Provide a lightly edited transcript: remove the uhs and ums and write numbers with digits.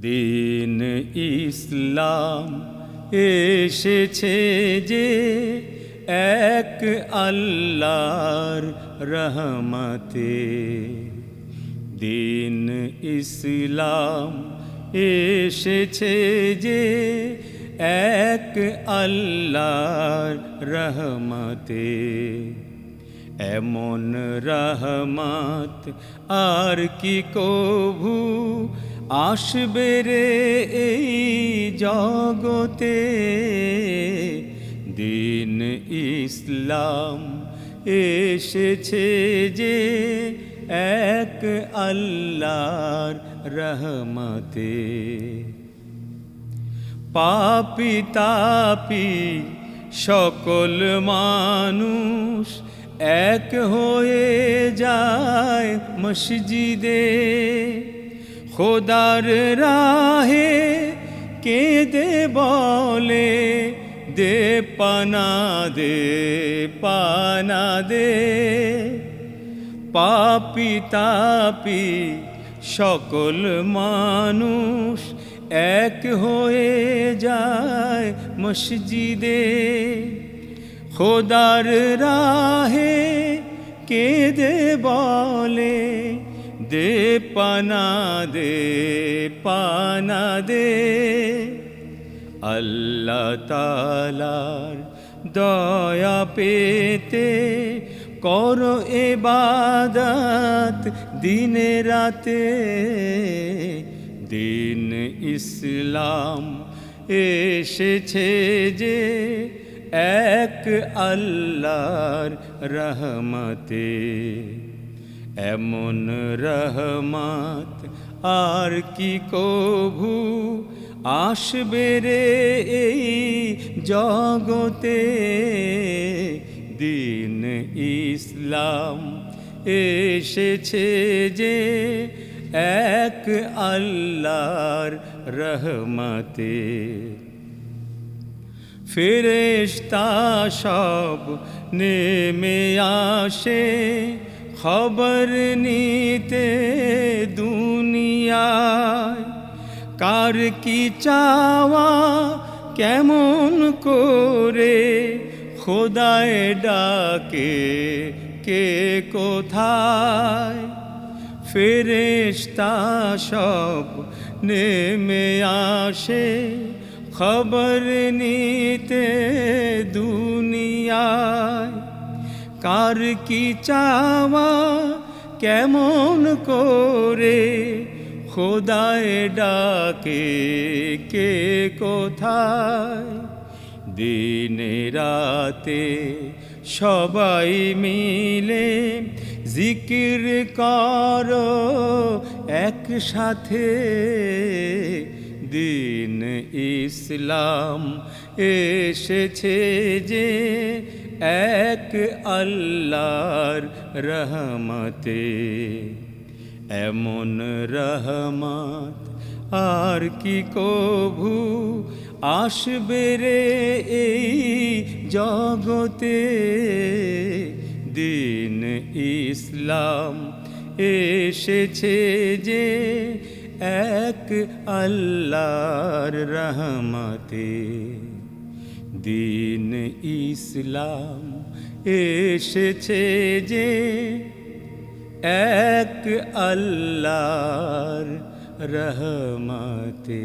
দিন ইসলাম এসেছে যে এক আল্লাহর রহমতে। দিন ইসলাম এসেছে যে এক আল্লাহর রহমতে। এমন রহমত আর কি কভু আসবে রে এই জগতে। দিন ইসলাম এসেছে যে এক আল্লাহর রহমতে। পাপী তাপী সকল মানুষ এক হয়ে যায় মসজিদে। খোদার রাহে কেঁদে বলে দে পানা দে পানা দে। পাপী তাপী সকল মানুষ এক হয়ে যায় মসজিদে। খোদার রাহে কেঁদে বলে দে পানা দে পানা দে। আল্লাহ তাআলার দয়া পেতে করো ইবাদত দিনে রাতে। দিন ইসলাম এসেছে যে এক আল্লাহর রহমতে। এমন রহমত আর কি কভু আসবে রে এই জগতে। দিন ইসলাম এসেছে যে এক আল্লাহর রহমতে। ফেরেশতা সব নেমে আসে খবর নিতে দুনিয়ায়। কার কি চাওয়া কেমন করে খোদায় ডাকে কে কোথায়। ফেরেশতা সব নেমে আসে খবর নিতে দুনিয়ায়। কার কি চাওয়া কেমন করে খোদায় ডাকে কে কোথায়। দিনে রাতে সবাই মিলে জিকির করো একসাথে। দিন ইসলাম এসেছে যে এক আল্লাহর রহমতে। এমন রহমত আর কি কভু আসবে রে এই জগতে। দিন ইসলাম এসেছে যে এক আল্লাহর রহমতে। দিন ইসলাম এসেছে যে এক আল্লাহর রহমতে।